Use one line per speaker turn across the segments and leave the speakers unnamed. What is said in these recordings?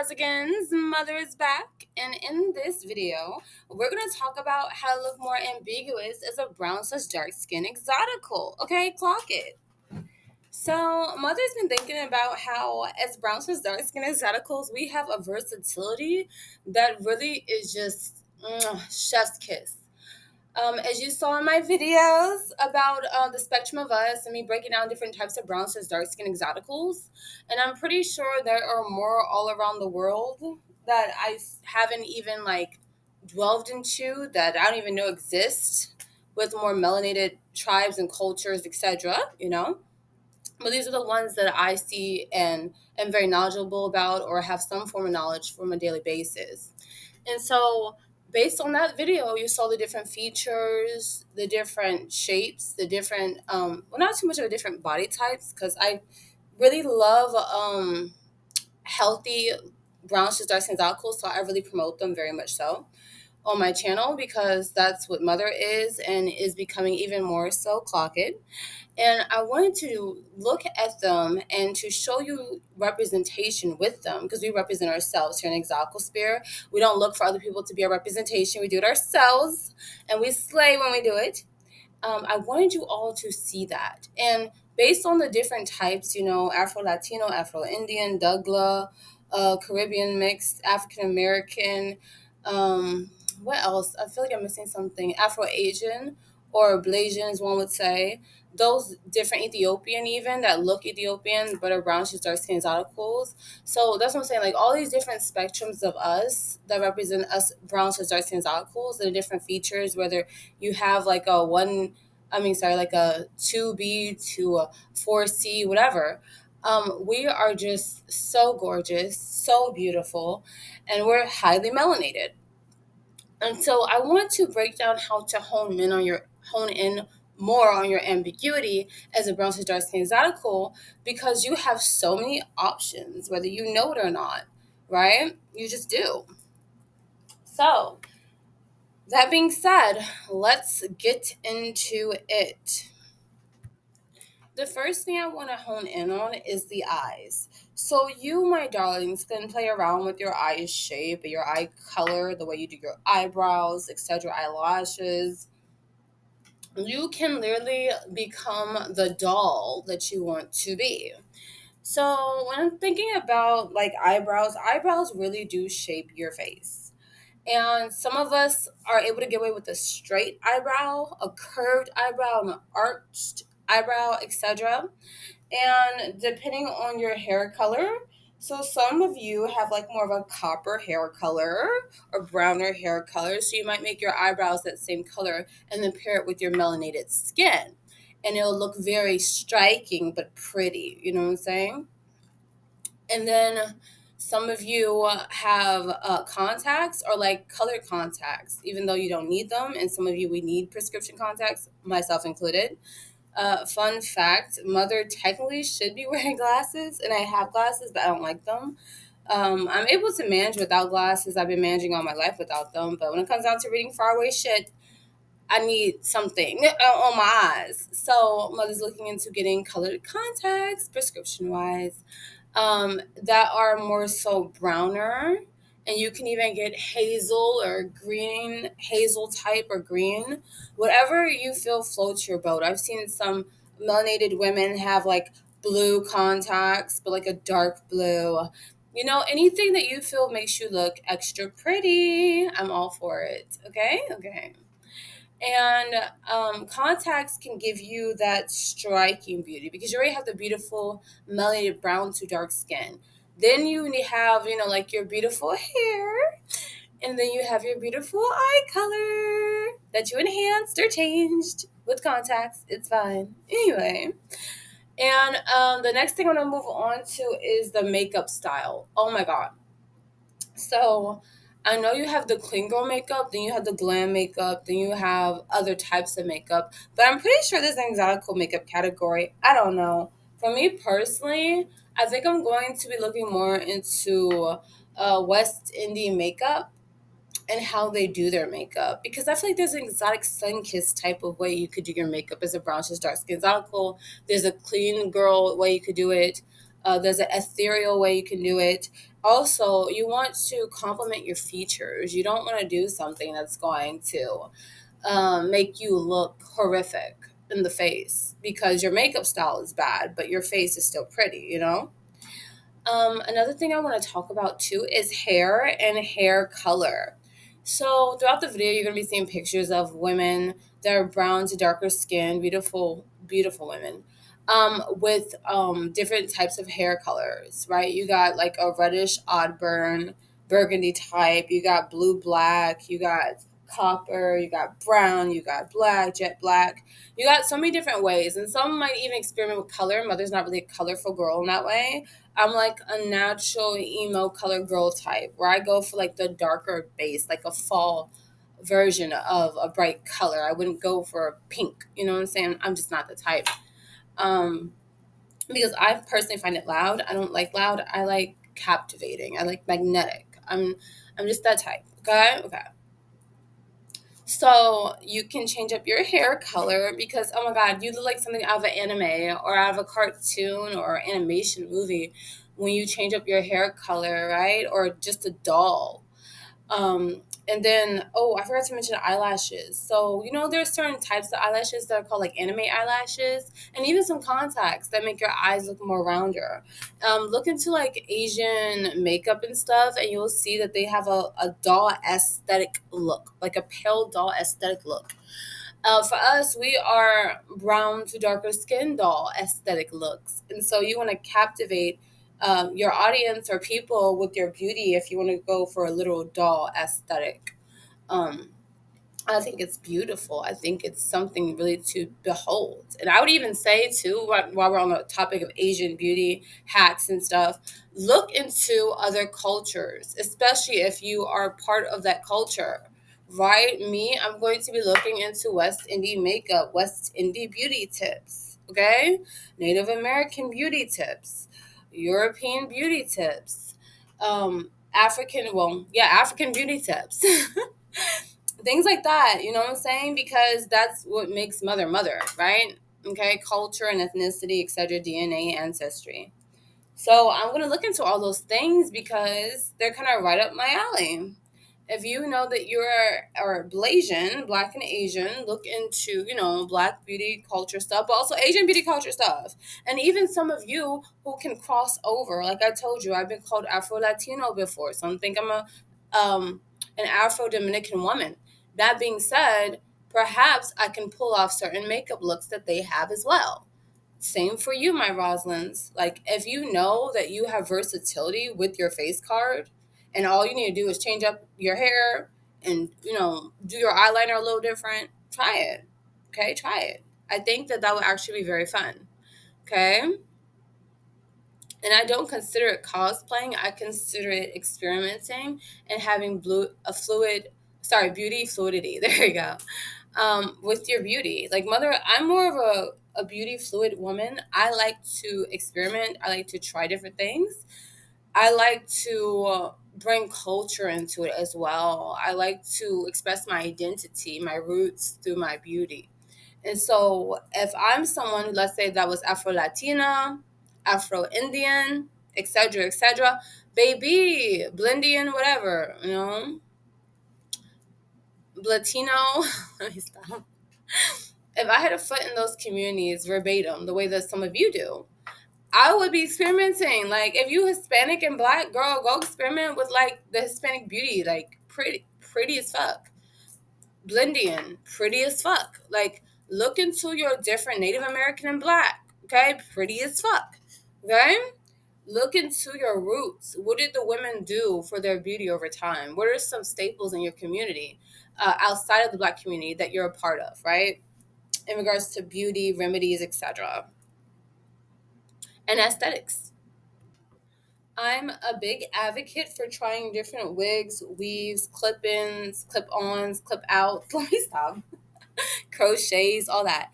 Exoticals, Mother is back, and in this video, we're going to talk about how to look more ambiguous as a brown/dark skin exotical. Okay, clock it. So, Mother's been thinking about how, as brown/dark skin exoticals, we have a versatility that really is just chef's kiss. As you saw in my videos about the spectrum of us and me breaking down different types of brown to dark skin exoticals, and I'm pretty sure there are more all around the world that I haven't even like dwelled into that I don't even know exist with more melanated tribes and cultures, etc. But these are the ones that I see and am very knowledgeable about or have some form of knowledge from a daily basis. And so, based on that video, you saw the different features, the different shapes, the different, well, not too much of a different body types, because I really love healthy brown dark skin alcohols, so I really promote them very much so on my channel because that's what Mother is and is becoming even more so. Clock it. And I wanted to look at them and to show you representation with them because we represent ourselves here in Exotical Sphere. We don't look for other people to be our representation. We do it ourselves and we slay when we do it. I wanted you all to see that. And based on the different types, Afro-Latino, Afro-Indian, Dougla, Caribbean mixed, African-American, what else? I feel like I'm missing something. Afro-Asian or Blasian, as one would say. Those different Ethiopian even that look Ethiopian but are brown, dark skin exoticals. So that's what I'm saying. Like all these different spectrums of us that represent us brown, dark skin exoticals, the different features, whether you have like like a 2B to a 4C, whatever. We are just so gorgeous, so beautiful, and we're highly melanated. And so I want to break down how to hone in more on your ambiguity as a brown dark skin exotical because you have so many options, whether you know it or not, right? You just do. So that being said, let's get into it. The first thing I want to hone in on is the eyes. So you, my darlings, can play around with your eye shape, your eye color, the way you do your eyebrows, etc., eyelashes. You can literally become the doll that you want to be. So when I'm thinking about like eyebrows really do shape your face. And some of us are able to get away with a straight eyebrow, a curved eyebrow, an arched eyebrow, etc. And depending on your hair color, so some of you have like more of a copper hair color or browner hair color, so you might make your eyebrows that same color and then pair it with your melanated skin, and it'll look very striking but pretty. You know what I'm saying? And then some of you have contacts or like colored contacts, even though you don't need them. And some of you, we need prescription contacts, myself included. Fun fact, Mother technically should be wearing glasses, and I have glasses, but I don't like them. I'm able to manage without glasses. I've been managing all my life without them. But when it comes down to reading faraway shit, I need something on my eyes. So Mother's looking into getting colored contacts, prescription-wise, that are more so browner. And you can even get hazel or green, hazel type or green, whatever you feel floats your boat. I've seen some melanated women have like blue contacts, but like a dark blue. Anything that you feel makes you look extra pretty, I'm all for it. Okay? Okay. And contacts can give you that striking beauty because you already have the beautiful melanated brown to dark skin. Then you have, like your beautiful hair, and then you have your beautiful eye color that you enhanced or changed with contacts. It's fine. Anyway, and the next thing I'm going to move on to is the makeup style. Oh my God. So I know you have the clean girl makeup, then you have the glam makeup, then you have other types of makeup, but I'm pretty sure there's an exotical makeup category. I don't know. For me personally, I think I'm going to be looking more into West Indian makeup and how they do their makeup because I feel like there's an exotic sun kiss type of way you could do your makeup as a brown dark skin exotical. There's a clean girl way you could do it. There's an ethereal way you can do it. Also, you want to complement your features. You don't want to do something that's going to make you look horrific in the face because your makeup style is bad, but your face is still pretty, you know? Another thing I want to talk about too is hair and hair color. So throughout the video, you're gonna be seeing pictures of women that are brown to darker skin, beautiful, beautiful women, with different types of hair colors. Right? You got like a reddish odd burn, burgundy type. You got blue black. You got copper. You got brown. You got black, jet black. You got so many different ways, and some might even experiment with color. Mother's not really a colorful girl in that way. I'm like a natural emo color girl type where I go for like the darker base, like a fall version of a bright color. I wouldn't go for a pink. You know what I'm saying? I'm just not the type. Um, because I personally find it loud. I don't like loud. I like captivating. I like magnetic. I'm just that type. Okay? Okay. So you can change up your hair color because oh my god, you look like something out of an anime or out of a cartoon or animation movie when you change up your hair color, right? Or just a doll. And then, oh, I forgot to mention eyelashes. So, you know, there's certain types of eyelashes that are called like anime eyelashes, and even some contacts that make your eyes look more rounder. Look into like Asian makeup and stuff, and you'll see that they have a doll aesthetic look, like a pale doll aesthetic look. For us, we are brown to darker skin doll aesthetic looks. And so you want to captivate your audience or people with your beauty if you want to go for a little doll aesthetic. Um, I think it's beautiful. I think it's something really to behold. And I would even say, too, while we're on the topic of Asian beauty hacks and stuff, look into other cultures, especially if you are part of that culture. Right? Me, I'm going to be looking into West Indian makeup, West Indian beauty tips, okay? Native American beauty tips, European beauty tips, African beauty tips. Things like that, you know what I'm saying? Because that's what makes mother, right? Okay, culture and ethnicity, etc., DNA, ancestry. So I'm gonna look into all those things because they're kind of right up my alley. If you know that you're or Blasian, black and Asian, look into, you know, black beauty culture stuff, but also Asian beauty culture stuff. And even some of you who can cross over. Like I told you, I've been called Afro Latino before. Some think I'm a an Afro Dominican woman. That being said, perhaps I can pull off certain makeup looks that they have as well. Same for you, my Roslins. Like, if you know that you have versatility with your face card, and all you need to do is change up your hair and, you know, do your eyeliner a little different, try it. Okay, try it. I think that that would actually be very fun. Okay. And I don't consider it cosplaying. I consider it experimenting and having beauty fluidity. There you go. With your beauty. Like mother, I'm more of a beauty fluid woman. I like to experiment. I like to try different things. I like to bring culture into it as well. I like to express my identity, my roots through my beauty. And so if I'm someone, let's say that was Afro Latina, Afro Indian, etc., baby, Blindian, whatever, you know, Latino, let me stop. If I had a foot in those communities verbatim, the way that some of you do, I would be experimenting. Like, if you Hispanic and black, girl, go experiment with like the Hispanic beauty, like pretty as fuck. Blindian, pretty as fuck. Like, look into your different Native American and black, okay? Pretty as fuck, okay? Look into your roots. What did the women do for their beauty over time? What are some staples in your community outside of the black community that you're a part of, right? In regards to beauty, remedies, etc., and aesthetics. I'm a big advocate for trying different wigs, weaves, clip-ins, clip-ons, clip-outs. Let me stop. Crochets, all that.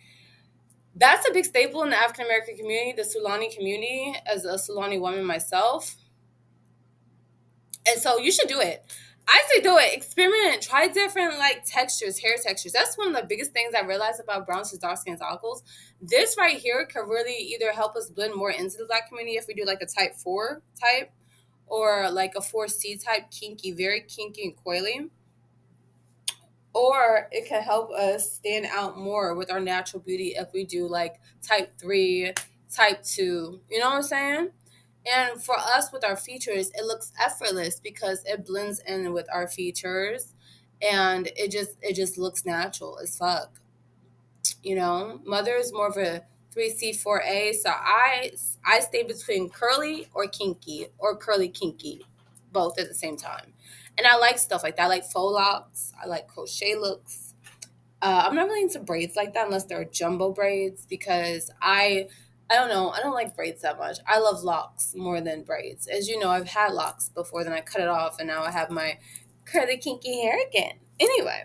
That's a big staple in the African American community, the Sulani community, as a Sulani woman myself. And so you should do it. I say do it. Experiment. Try different like textures, hair textures. That's one of the biggest things I realized about brown to dark skin alcohols. This right here could really either help us blend more into the black community if we do like a type 4 type, or like a 4C type, kinky, very kinky and coily. Or it can help us stand out more with our natural beauty if we do like type 3, type 2. You know what I'm saying? And for us with our features, it looks effortless because it blends in with our features, and it just looks natural as fuck. Mother is more of a 3C 4A, so I stay between curly or kinky, or curly kinky, both at the same time. And I like stuff like that. I like faux locks. I like crochet looks. I'm not really into braids like that unless they're jumbo braids, because I don't know, I don't like braids that much. I love locks more than braids. As you know, I've had locks before, then I cut it off, and now I have my curly kinky hair again. Anyway,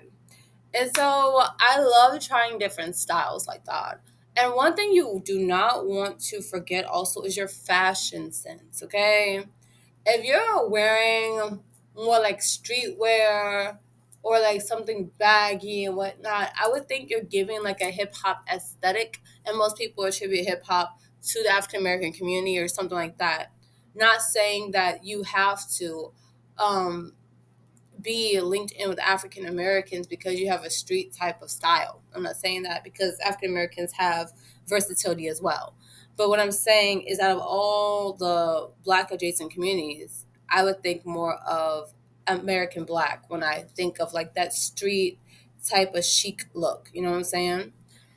and so I love trying different styles like that. And one thing you do not want to forget also is your fashion sense, okay? If you're wearing more like streetwear or like something baggy and whatnot, I would think you're giving like a hip hop aesthetic, and most people attribute hip hop to the African American community or something like that. Not saying that you have to um, be linked in with African Americans because you have a street type of style. I'm not saying that, because African Americans have versatility as well. But what I'm saying is, out of all the black adjacent communities, I would think more of American black when I think of like that street type of chic look. You know what I'm saying?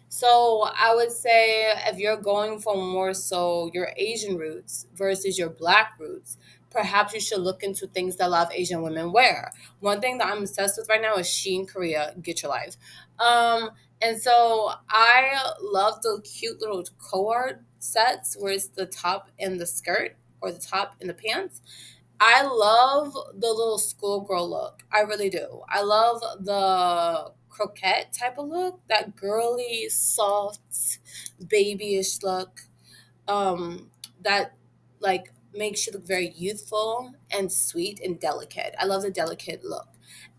So I would say if you're going for more so your Asian roots versus your black roots, perhaps you should look into things that a lot of Asian women wear. One thing that I'm obsessed with right now is Shein Korea. Get your life. Um, and so I love the cute little cord sets where it's the top and the skirt, or the top and the pants. I love the little schoolgirl look. I really do. I love the croquette type of look, that girly, soft, babyish look. That like makes you look very youthful and sweet and delicate. I love the delicate look.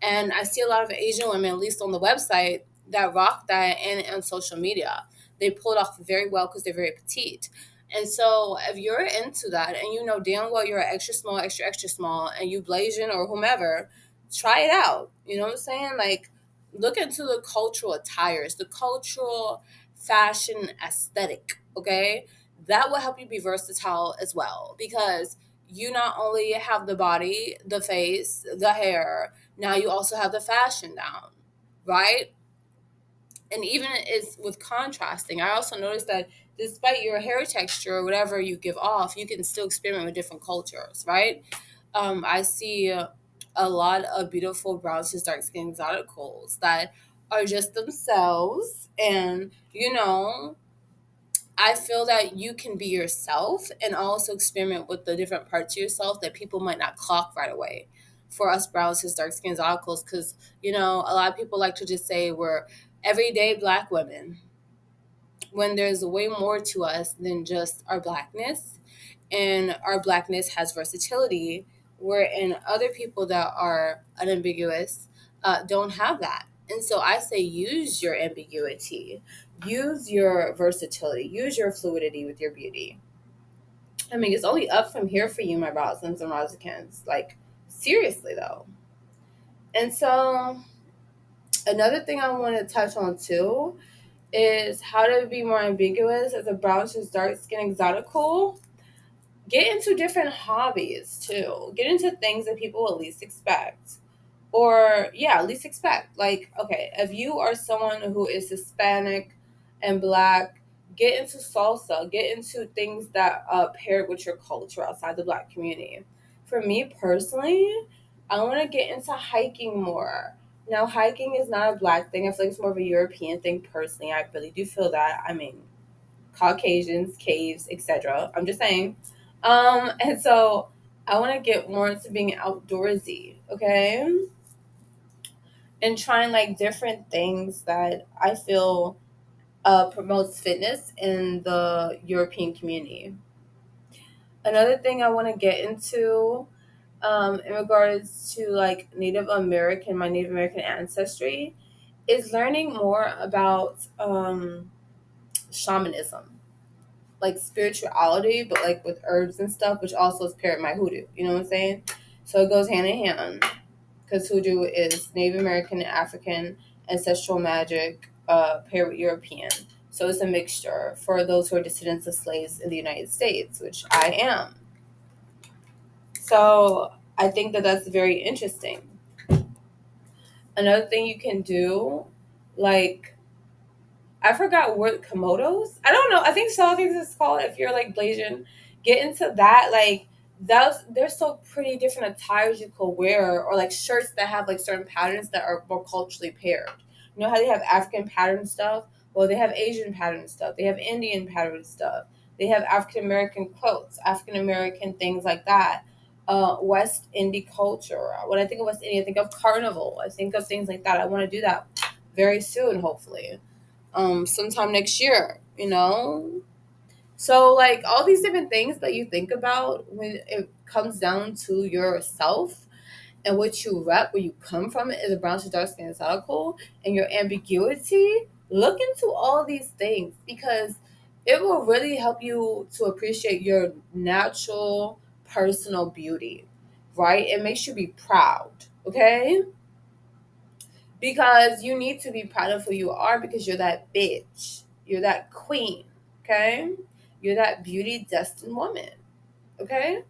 And I see a lot of Asian women, at least on the website, that rock that, and on social media. They pull it off very well because they're very petite. And so if you're into that and you know damn well you're extra small, extra, extra small, and you Blasian or whomever, try it out. You know what I'm saying? Like, look into the cultural attires, the cultural fashion aesthetic, okay? That will help you be versatile as well, because you not only have the body, the face, the hair, now you also have the fashion down, right? And even it's with contrasting. I also noticed that despite your hair texture or whatever you give off, you can still experiment with different cultures, right? I see a lot of beautiful brown to dark skin exoticals that are just themselves, and I feel that you can be yourself and also experiment with the different parts of yourself that people might not clock right away. For us brown cis dark skin articles, because a lot of people like to just say we're everyday black women, when there's way more to us than just our blackness, and our blackness has versatility, wherein other people that are unambiguous don't have that. And so I say use your ambiguity, use your versatility, use your fluidity with your beauty. I mean, it's only up from here for you, my Rosalind and Rosikins. Like, seriously, though. And so, another thing I want to touch on too is how to be more ambiguous as a brown to dark skin exotical. Get into different hobbies too. Get into things that people will least expect. Or, yeah, least expect. Like, okay, if you are someone who is Hispanic and black, get into salsa, get into things that pair with your culture outside the black community. For me personally, I want to get into hiking more. Now, hiking is not a black thing. I feel like it's more of a European thing personally. I really do feel that. I mean, Caucasians, caves, etc. I'm just saying. And so I want to get more into being outdoorsy, okay? And trying like different things that I feel promotes fitness in the European community. Another thing I want to get into in regards to like my Native American ancestry, is learning more about shamanism, like spirituality, but like with herbs and stuff, which also is paired with my hoodoo. You know what I'm saying? So it goes hand in hand because hoodoo is Native American and African ancestral magic paired with European. So it's a mixture for those who are descendants of slaves in the United States, which I am. So I think that that's very interesting. Another thing you can do, like I forgot what Komodos. I don't know. I think so. I think this is called if you're like Blasian. Get into that. Like those there's so pretty different attires you could wear or like shirts that have like certain patterns that are more culturally paired. You know how they have African pattern stuff? Well, they have Asian pattern stuff. They have Indian pattern stuff. They have African American quotes, African American things like that. West Indie culture. When I think of West Indian, I think of carnival. I think of things like that. I want to do that very soon, hopefully sometime next year, you know? So, like, all these different things that you think about when it comes down to yourself and what you rep, where you come from, is a brown to dark skin exotical, and your ambiguity, look into all these things because it will really help you to appreciate your natural personal beauty, right? It makes you be proud, okay? Because you need to be proud of who you are because you're that bitch. You're that queen. Okay? You're that beauty destined woman. Okay?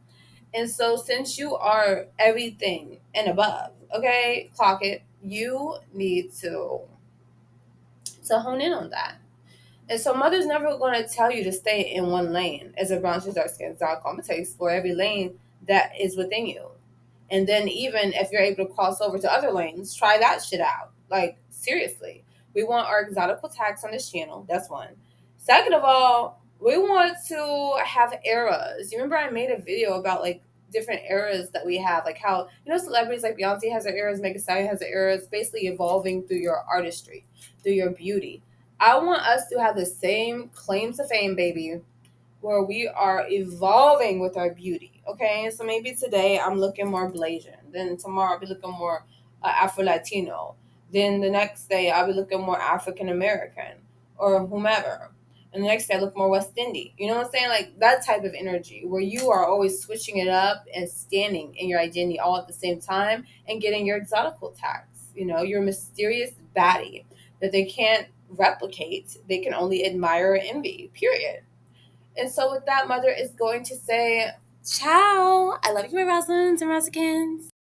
And so since you are everything and above, okay, clock it, you need to hone in on that. And so mother's never gonna tell you to stay in one lane as a brown shoes dark skin dark. I'm gonna tell you explore every lane that is within you. And then even if you're able to cross over to other lanes, try that shit out. Like seriously. We want our exotical tags on this channel. That's one. Second of all, we want to have eras. You remember I made a video about like different eras that we have, like how celebrities like Beyonce has her eras, Megan Stallion has her eras, basically evolving through your artistry, through your beauty. I want us to have the same claim to fame, baby, where we are evolving with our beauty. Okay, so maybe today I'm looking more Blasian, then tomorrow I'll be looking more Afro Latino, then the next day I'll be looking more African American or whomever, and the next day I look more West Indian. You know what I'm saying? Like that type of energy where you are always switching it up and standing in your identity all at the same time and getting your exotical tags. Your mysterious baddie that they can't replicate, they can only admire or envy. Period. And so with that, mother is going to say, ciao. I love you, my Rosalins and Rosikins.